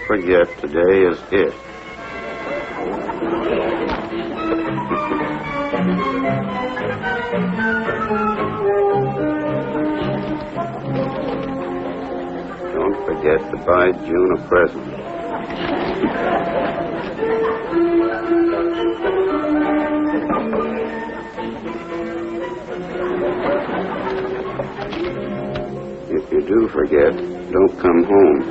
forget, today is it. Don't forget to buy June a present. If you do forget, don't come home.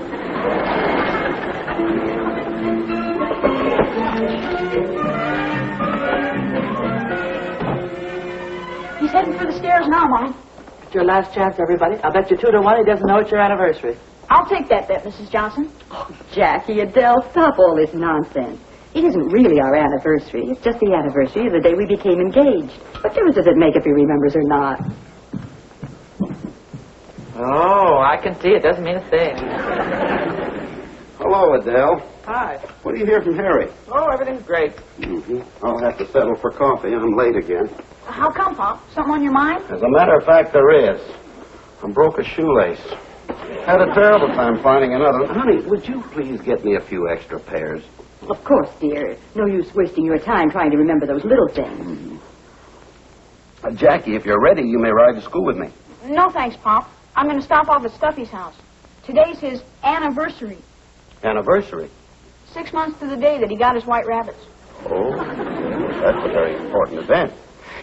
He's heading for the stairs now, Mom. It's your last chance, everybody. I'll bet you 2-1 he doesn't know it's your anniversary. I'll take that bet, Mrs. Johnson. Oh, Jackie, Adele, stop all this nonsense. It isn't really our anniversary. It's just the anniversary of the day we became engaged. What difference does it make if he remembers or not? Oh, I can see it doesn't mean a thing. Hello, Adele. Hi. What do you hear from Harry? Oh, everything's great. I'll have to settle for coffee. I'm late again. How come, Pop? Something on your mind? As a matter of fact, there is. I broke a shoelace. Had a terrible time finding another. Honey, would you please get me a few extra pairs? Of course, dear. No use wasting your time trying to remember those little things. Jackie, if you're ready, you may ride to school with me. No, thanks, Pop. I'm going to stop off at Stuffy's house. Today's his anniversary. Anniversary? 6 months to the day that he got his white rabbits. Oh, that's a very important event.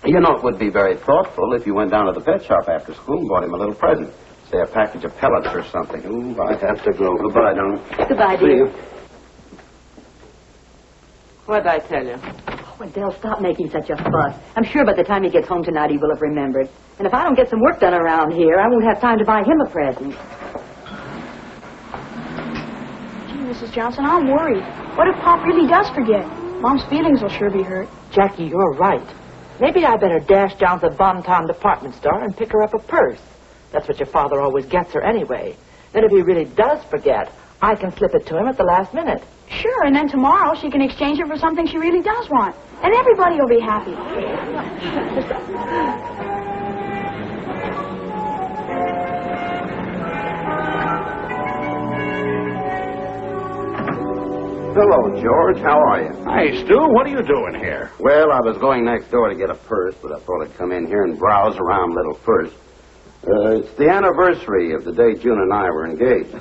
You know, it would be very thoughtful if you went down to the pet shop after school and bought him a little present. Say, a package of pellets or something. Ooh, I have to go. Goodbye, Don. Goodbye, dear. See you. What'd I tell you? Oh, Adele, stop making such a fuss. I'm sure by the time he gets home tonight he will have remembered. And if I don't get some work done around here, I won't have time to buy him a present. Gee, Mrs. Johnson, I'm worried. What if Pop really does forget? Mom's feelings will sure be hurt. Jackie, you're right. Maybe I better dash down to the Bon Ton department store and pick her up a purse. That's what your father always gets her anyway. Then if he really does forget, I can slip it to him at the last minute. Sure, and then tomorrow she can exchange it for something she really does want. And everybody will be happy. Hello, George. How are you? Hi, Stu. What are you doing here? Well, I was going next door to get a purse, but I thought I'd come in here and browse around a little first. It's the anniversary of the day June and I were engaged.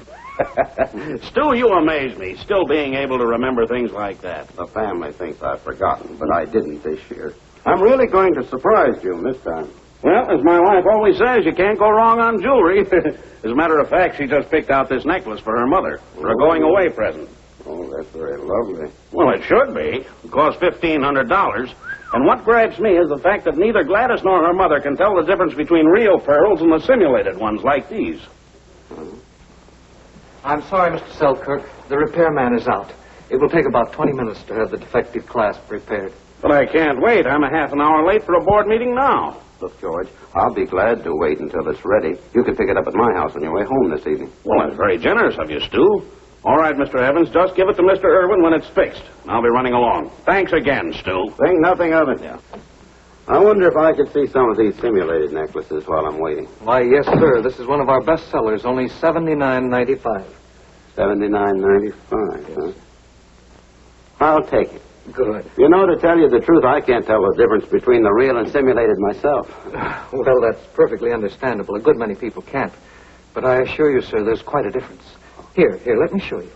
Stu, you amaze me, still being able to remember things like that. The family thinks I've forgotten, but I didn't this year. I'm really going to surprise June this time. Well, as my wife always says, you can't go wrong on jewelry. As a matter of fact, she just picked out this necklace for her mother for a going-away present. Oh, that's very lovely. Well, it should be. It cost $1,500. And what grabs me is the fact that neither Gladys nor her mother can tell the difference between real pearls and the simulated ones like these. I'm sorry, Mr. Selkirk. The repairman is out. It will take about 20 minutes to have the defective clasp repaired. But I can't wait. I'm a half an hour late for a board meeting now. Look, George, I'll be glad to wait until it's ready. You can pick it up at my house on your way home this evening. Well, that's very generous of you, Stu. All right, Mr. Evans, just give it to Mr. Erwin when it's fixed. I'll be running along. Thanks again, Stu. Think nothing of it. Yeah. I wonder if I could see some of these simulated necklaces while I'm waiting. Why, yes, sir. This is one of our best sellers, only $79.95. $79.95, huh? I'll take it. Good. You know, to tell you the truth, I can't tell the difference between the real and simulated myself. Well, that's perfectly understandable. A good many people can't. But I assure you, sir, there's quite a difference. Here, let me show you.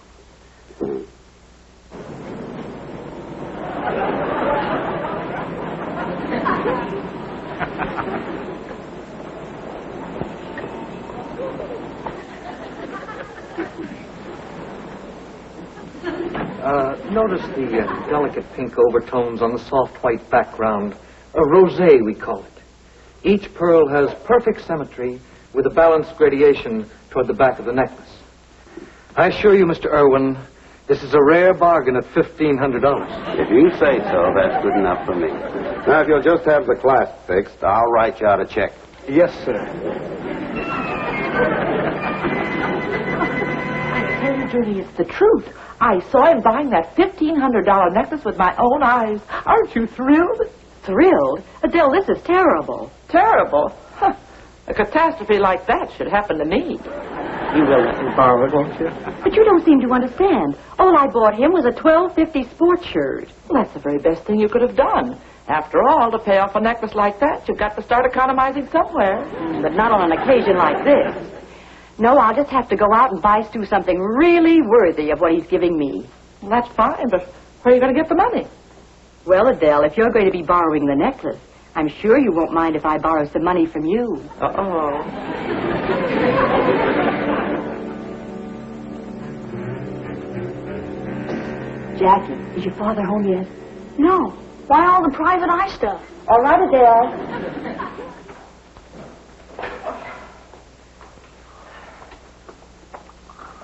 Notice the delicate pink overtones on the soft white background. A rosé, we call it. Each pearl has perfect symmetry with a balanced gradation toward the back of the necklace. I assure you, Mr. Erwin, this is a rare bargain at $1,500. If you say so, that's good enough for me. Now, if you'll just have the clasp fixed, I'll write you out a check. Yes, sir. I tell you, Judy, it's the truth. I saw him buying that $1,500 necklace with my own eyes. Aren't you thrilled? Thrilled? Adele, this is terrible. Terrible? Huh. A catastrophe like that should happen to me. You will let me borrow it, won't you? But you don't seem to understand. All I bought him was a $12.50 sports shirt. Well, that's the very best thing you could have done. After all, to pay off a necklace like that, you've got to start economizing somewhere. But not on an occasion like this. No, I'll just have to go out and buy Stu something really worthy of what he's giving me. Well, that's fine, but where are you going to get the money? Well, Adele, if you're going to be borrowing the necklace, I'm sure you won't mind if I borrow some money from you. Uh-oh. Jackie, is your father home yet? No. Why all the private eye stuff? All right, Adele.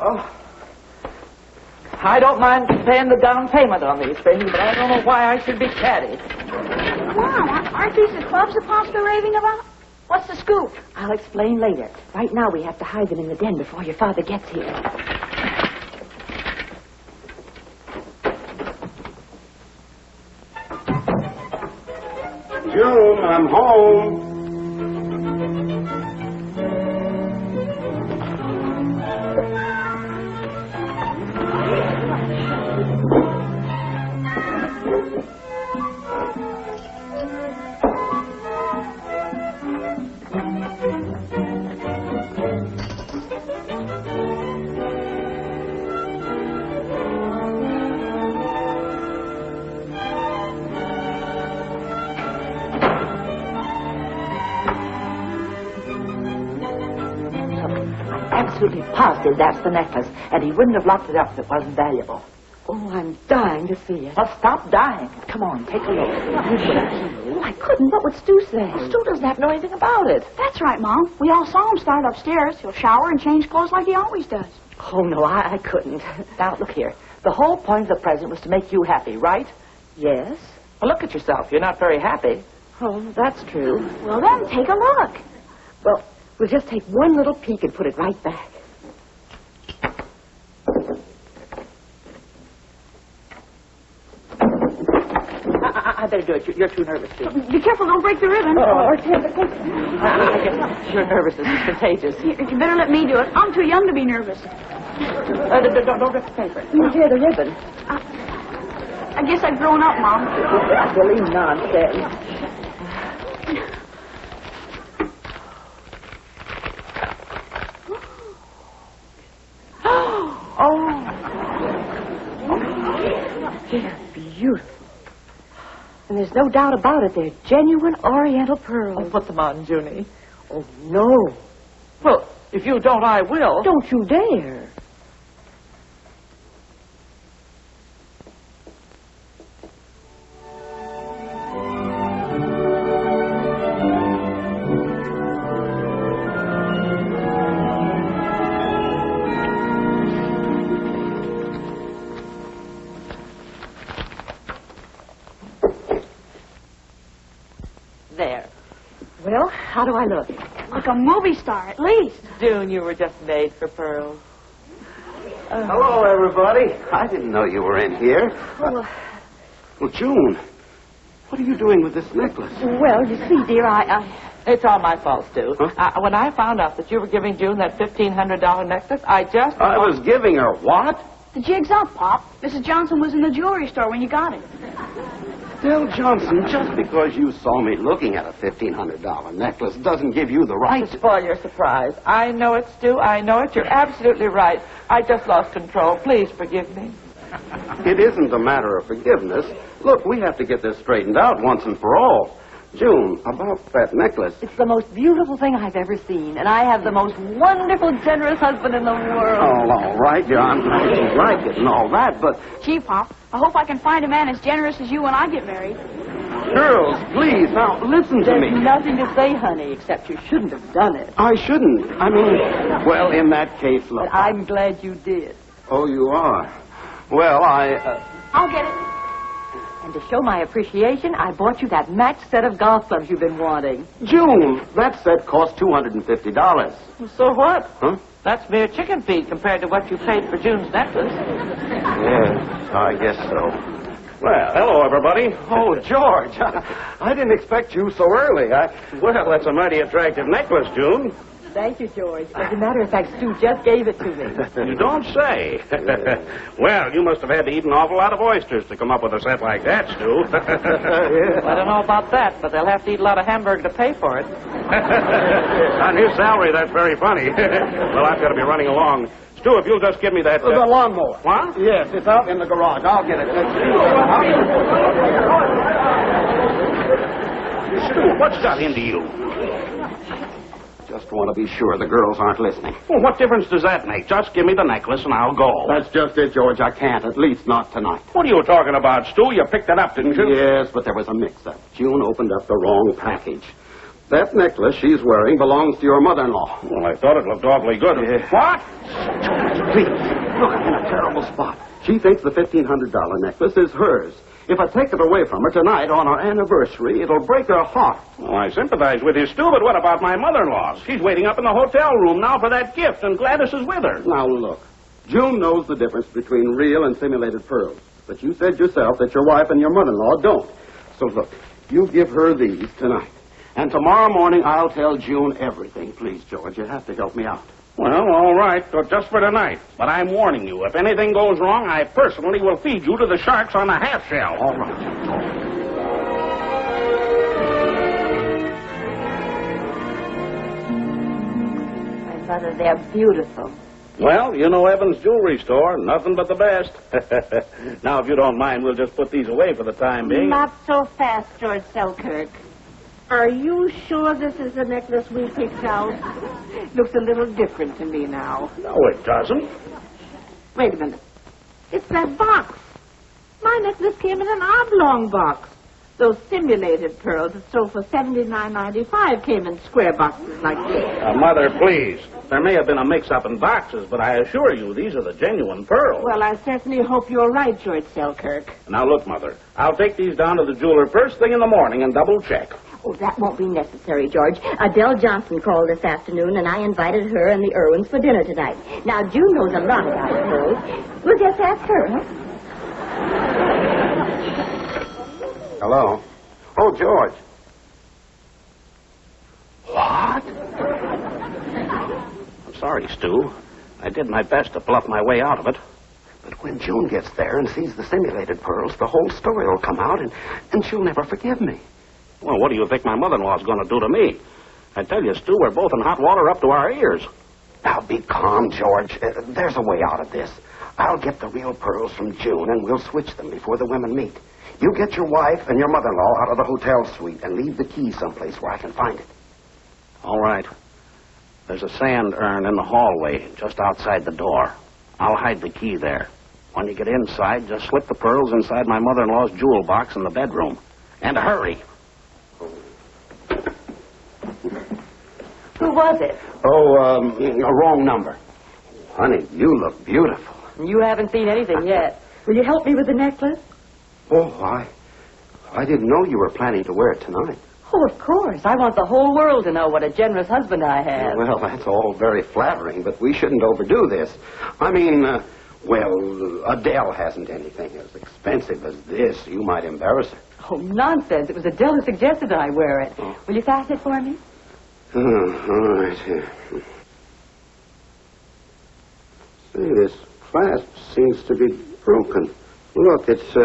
Oh. I don't mind paying the down payment on these things, but I don't know why I should be caddy. Wow, aren't these the clubs the Pop's been raving about? What's the scoop? I'll explain later. Right now, we have to hide them in the den before your father gets here. June, I'm home. Absolutely positive that's the necklace, and he wouldn't have locked it up if it wasn't valuable. Oh, I'm dying to see it. Well, stop dying. Come on, take a look. Oh, I couldn't. What would Stu say? Stu doesn't have to know anything about it. That's right, Mom. We all saw him start upstairs. He'll shower and change clothes like he always does. Oh, no, I couldn't. Now, look here. The whole point of the present was to make you happy, right? Yes? Well, look at yourself. You're not very happy. Oh, that's true. Well, then, take a look. Well, we'll just take one little peek and put it right back. I better do it. You're too nervous, Steve. Be careful, don't break the ribbon. I guess your nervousness is contagious. You better let me do it. I'm too young to be nervous. Don't rip the paper. You hear the ribbon? I guess I've grown up, Mom. Silly nonsense. They're beautiful. And there's no doubt about it, they're genuine Oriental pearls. Oh, put them on, Junie. Oh, no. Well, if you don't, I will. Don't you dare. There. Well, how do I look? Like a movie star, at least. June, you were just made for pearls. Hello, everybody. I didn't know you were in here. Oh, Well, June, what are you doing with this necklace? well, you see, dear, It's all my fault, Stu. Huh? When I found out that you were giving June that $1,500 necklace, I just... I was giving her what? The jig's up, Pop. Mrs. Johnson was in the jewelry store when you got it. Dell Johnson, just because you saw me looking at a $1,500 necklace doesn't give you the right To spoil your surprise. I know it, Stu. I know it. You're absolutely right. I just lost control. Please forgive me. It isn't a matter of forgiveness. Look, we have to get this straightened out once and for all. June, about that necklace. it's the most beautiful thing I've ever seen, and I have the most wonderful, generous husband in the world. Oh, all right, John. You like it and all that, but... Gee, Pop, I hope I can find a man as generous as you when I get married. Girls, please, now, listen to me. There's nothing to say, honey, except you shouldn't have done it. I shouldn't. I mean, well, in that case, look. But I'm glad you did. Oh, you are? Well, I'll get it. And to show my appreciation, I bought you that matched set of golf clubs you've been wanting. June, that set cost $250. So what? Huh? That's mere chicken feed compared to what you paid for June's necklace. Yes, I guess so. Well, hello, everybody. Oh, George, I didn't expect you so early. Well, that's a mighty attractive necklace, June. Thank you, George. As a matter of fact, Stu just gave it to me. You don't say. Well, you must have had to eat an awful lot of oysters to come up with a set like that, Stu. I don't know about that, but they'll have to eat a lot of hamburger to pay for it. On his salary, that's very funny. Well, I've got to be running along. Stu, if you'll just give me that... The lawnmower. What? Yes, it's out in the garage. I'll get it. Stu, what's got into you? Just want to be sure the girls aren't listening. Well, what difference does that make? Just give me the necklace and I'll go. That's just it, George. I can't, at least not tonight. What are you talking about, Stu? You picked it up, didn't you? Yes, but there was a mix-up. June opened up the wrong package. That necklace she's wearing belongs to your mother-in-law. Well, I thought it looked awfully good. What? Please, look, I'm in a terrible spot. She thinks the $1,500 necklace is hers. If I take it away from her tonight on our anniversary, it'll break her heart. Well, I sympathize with you, Stu, but what about my mother-in-law? She's waiting up in the hotel room now for that gift, and Gladys is with her. Now, look. June knows the difference between real and simulated pearls. But you said yourself that your wife and your mother-in-law don't. So, look, you give her these tonight. And tomorrow morning, I'll tell June everything. Please, George, you have to help me out. Well, all right, but just for tonight. But I'm warning you, if anything goes wrong, I personally will feed you to the sharks on the half shell. All right. My mother, they're beautiful. Well, you know Evans' jewelry store, nothing but the best. Now, if you don't mind, we'll just put these away for the time being. Not so fast, George Selkirk. Are you sure this is the necklace we picked out? Looks a little different to me now. No, it doesn't. Wait a minute. It's that box. My necklace came in an oblong box. Those simulated pearls that sold for $79.95 came in square boxes like this. Mother, please. There may have been a mix-up in boxes, but I assure you these are the genuine pearls. Well, I certainly hope you're right, George Selkirk. Now, look, Mother. I'll take these down to the jeweler first thing in the morning and double-check. Oh, that won't be necessary, George. Adele Johnson called this afternoon, and I invited her and the Erwins for dinner tonight. Now, June knows a lot about pearls. We'll just ask her, huh? Hello? Oh, George. What? I'm sorry, Stu. I did my best to bluff my way out of it. But when June gets there and sees the simulated pearls, the whole story will come out, and she'll never forgive me. Well, what do you think my mother-in-law's going to do to me? I tell you, Stu, we're both in hot water up to our ears. Now, be calm, George. There's a way out of this. I'll get the real pearls from June, and we'll switch them before the women meet. You get your wife and your mother-in-law out of the hotel suite and leave the key someplace where I can find it. All right. There's a sand urn in the hallway just outside the door. I'll hide the key there. When you get inside, just slip the pearls inside my mother-in-law's jewel box in the bedroom. And hurry. Who was it? Oh, a wrong number. Honey, you look beautiful. You haven't seen anything yet. Will you help me with the necklace? Oh, I didn't know you were planning to wear it tonight. Oh, of course. I want the whole world to know what a generous husband I have. Well, that's all very flattering, but we shouldn't overdo this. I mean, well, Adele hasn't anything as expensive as this. You might embarrass her. Oh, nonsense. It was Adele who suggested that I wear it. Oh. Will you fasten it for me? All right. Here. See, this clasp seems to be broken. Look, it's,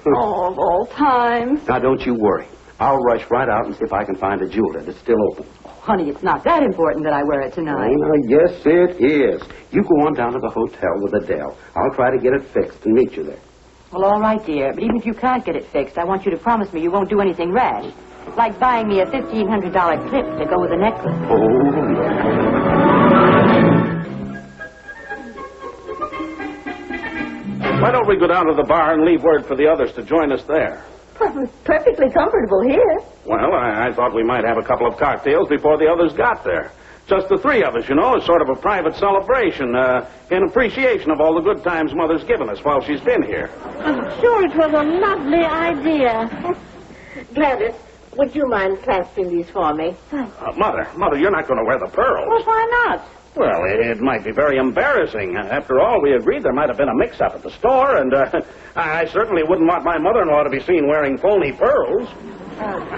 Oh, of all times. Now, don't you worry. I'll rush right out and see if I can find a jeweler that's still open. Oh, honey, it's not that important that I wear it tonight. Oh, yes, it is. You go on down to the hotel with Adele. I'll try to get it fixed and meet you there. Well, all right, dear. But even if you can't get it fixed, I want you to promise me you won't do anything rash. Like buying me a $1,500 clip to go with a necklace. Oh, no. Why don't we go down to the bar and leave word for the others to join us there? Well, it's perfectly comfortable here. Well, I thought we might have a couple of cocktails before the others got there. Just the three of us, you know, as sort of a private celebration, in appreciation of all the good times Mother's given us while she's been here. I'm sure it was a lovely idea. Gladys, would you mind clasping these for me? Mother, you're not going to wear the pearls. Well, why not? Well, it might be very embarrassing. After all, we agreed there might have been a mix-up at the store, and I certainly wouldn't want my mother-in-law to be seen wearing phony pearls.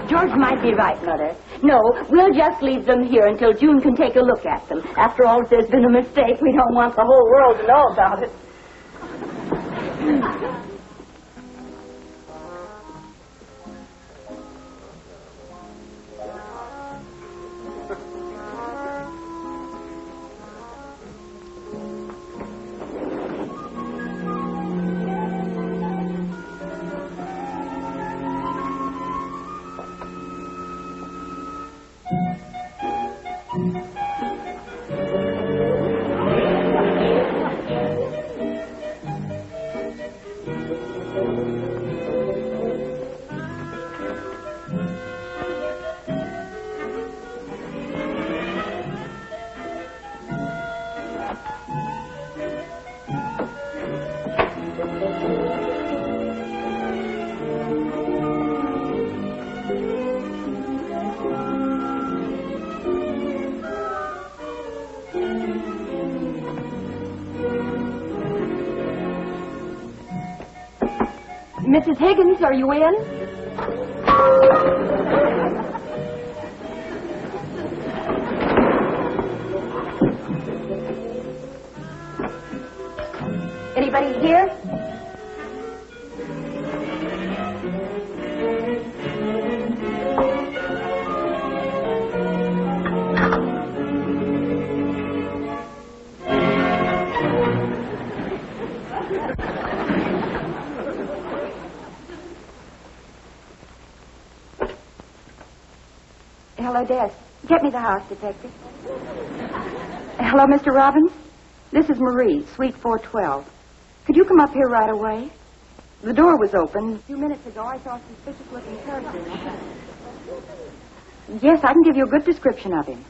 George might be right, Mother. No, we'll just leave them here until June can take a look at them. After all, if there's been a mistake, we don't want the whole world to know about it. Mrs. Higgins, are you in? Anybody here? Hello, Des. Get me the house, Detective. Hello, Mr. Robbins. This is Marie, Suite 412. Could you come up here right away? The door was open. A few minutes ago, I saw a suspicious-looking person. Yes, I can give you a good description of him.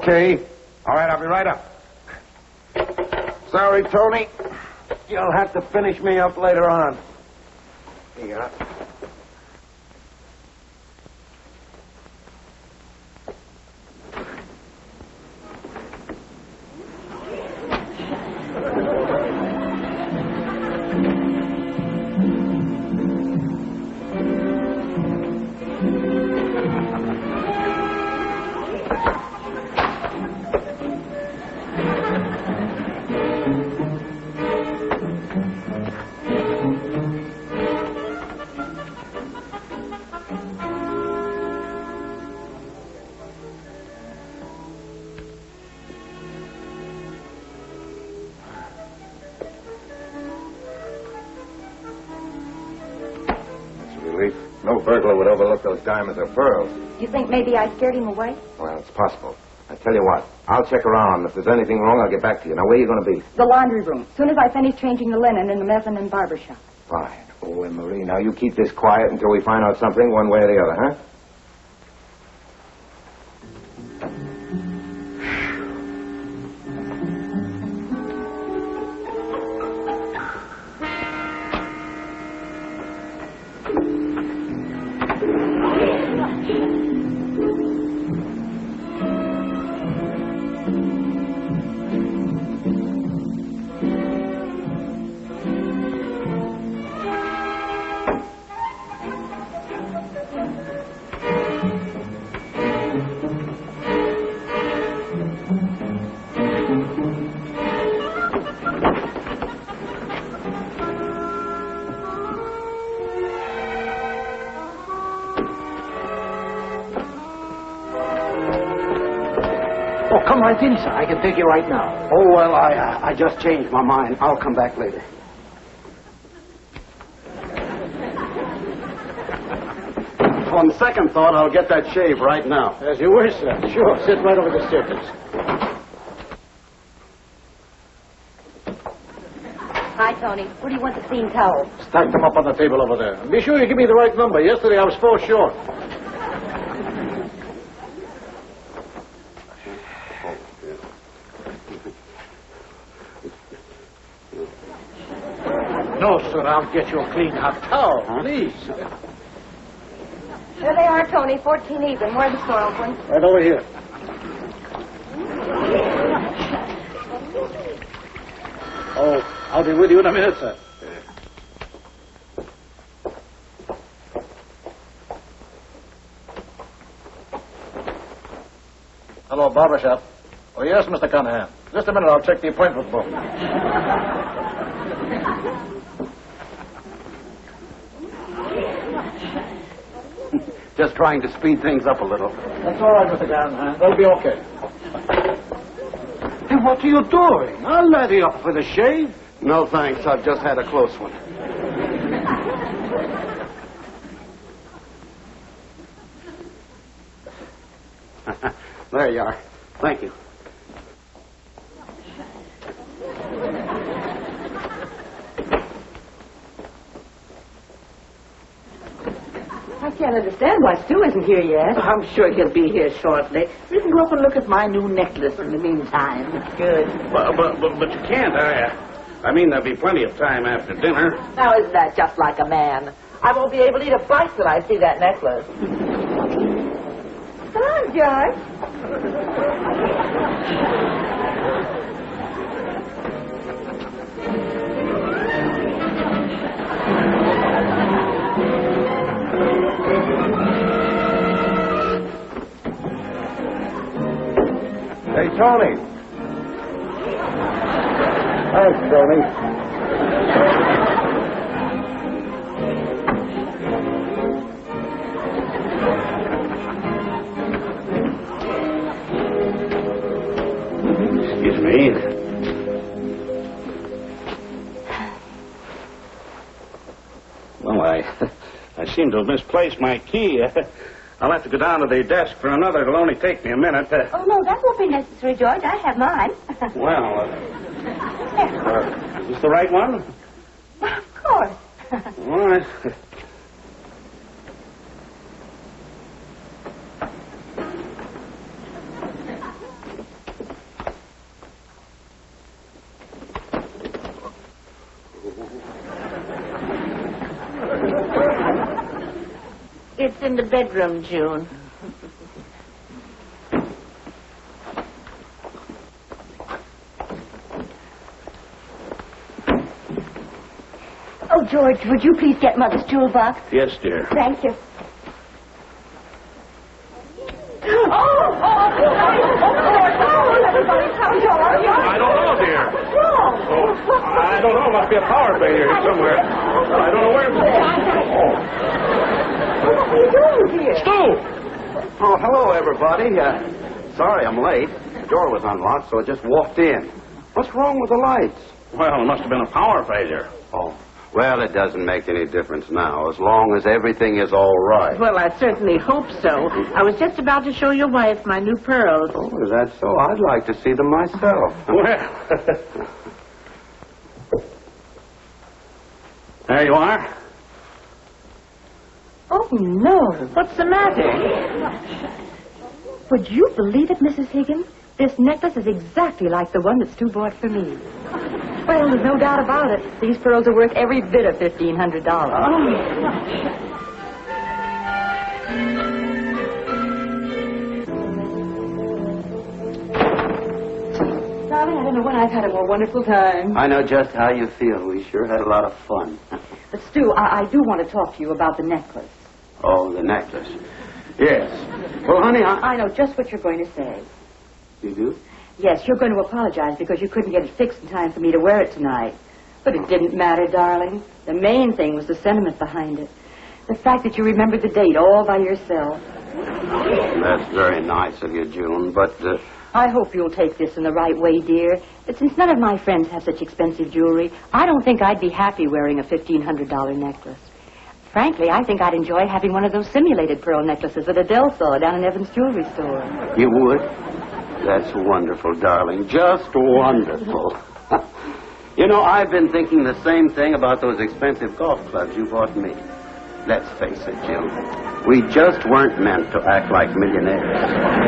Okay. All right, I'll be right up. Sorry, Tony. You'll have to finish me up later on. Here you are. No burglar would overlook those diamonds or pearls. You think maybe I scared him away? Well, it's possible. I tell you what, I'll check around. If there's anything wrong, I'll get back to you. Now, where are you going to be? The laundry room. As soon as I finish changing the linen in the mezzanine barber shop. Fine. Oh, and Marie, now you keep this quiet until we find out something one way or the other, huh? Oh, come right in, sir. I can take you right now. Oh, well, I just changed my mind. I'll come back later. On second thought, I'll get that shave right now. As you wish, sir. Sure. Sit right over the staircase. Hi, Tony. Where do you want the clean towel? Stack them up on the table over there. And be sure you give me the right number. Yesterday I was 4 short. No, sir. I'll get you a clean hot towel. Huh? Please. There they are, Tony. 14 even. Where's the store open? Right over here. Oh, I'll be with you in a minute, sir. Hello, barbershop. Oh, yes, Mr. Conahan. Just a minute, I'll check the appointment book. Just trying to speed things up a little. That's all right, Mr. Conahan. That'll be okay. Hey, what are you doing? I'll let you up for the shave. No, thanks. I've just had a close one. There you are. Thank you. I can't understand why Stu isn't here yet. I'm sure he'll be here shortly. You can go up and look at my new necklace in the meantime. Good. But you can't. I mean, there'll be plenty of time after dinner. Now, isn't that just like a man? I won't be able to eat a bite till I see that necklace. Come on, George. Hey, Tony. Thanks, Tony. Excuse me. Well, I seem to have misplaced my key. I'll have to go down to the desk for another. It'll only take me a minute. Oh, no, that won't be necessary, George. I have mine. Well, is this the right one? Of course. All right. It's in the bedroom, June. Oh, George, would you please get Mother's jewel box? Yes, dear. Thank you. I don't know, dear. Oh, I don't know. Must be a power failure here somewhere. I don't know where. What are you doing here? Stu! Oh, hello, everybody. Sorry I'm late. The door was unlocked, so I just walked in. What's wrong with the lights? Well, it must have been a power failure. Oh, well, it doesn't make any difference now, as long as everything is all right. Well, I certainly hope so. I was just about to show your wife my new pearls. Oh, is that so? I'd like to see them myself. Well, there you are. Oh, no. What's the matter? Would you believe it, Mrs. Higgins? This necklace is exactly like the one that Stu bought for me. Well, there's no doubt about it. These pearls are worth every bit of $1,500. Darling, I don't know when I've had a more wonderful time. I know just how you feel. We sure had a lot of fun. But, Stu, I do want to talk to you about the necklace. Oh, the necklace. Yes. Well, honey, I know just what you're going to say. You do? Yes, you're going to apologize because you couldn't get it fixed in time for me to wear it tonight. But it didn't matter, darling. The main thing was the sentiment behind it. The fact that you remembered the date all by yourself. That's very nice of you, June, but... I hope you'll take this in the right way, dear. But since none of my friends have such expensive jewelry, I don't think I'd be happy wearing a $1,500 necklace. Frankly, I think I'd enjoy having one of those simulated pearl necklaces that Adele saw down in Evans' jewelry store. You would? That's wonderful, darling. Just wonderful. You know, I've been thinking the same thing about those expensive golf clubs you bought me. Let's face it, June. We just weren't meant to act like millionaires.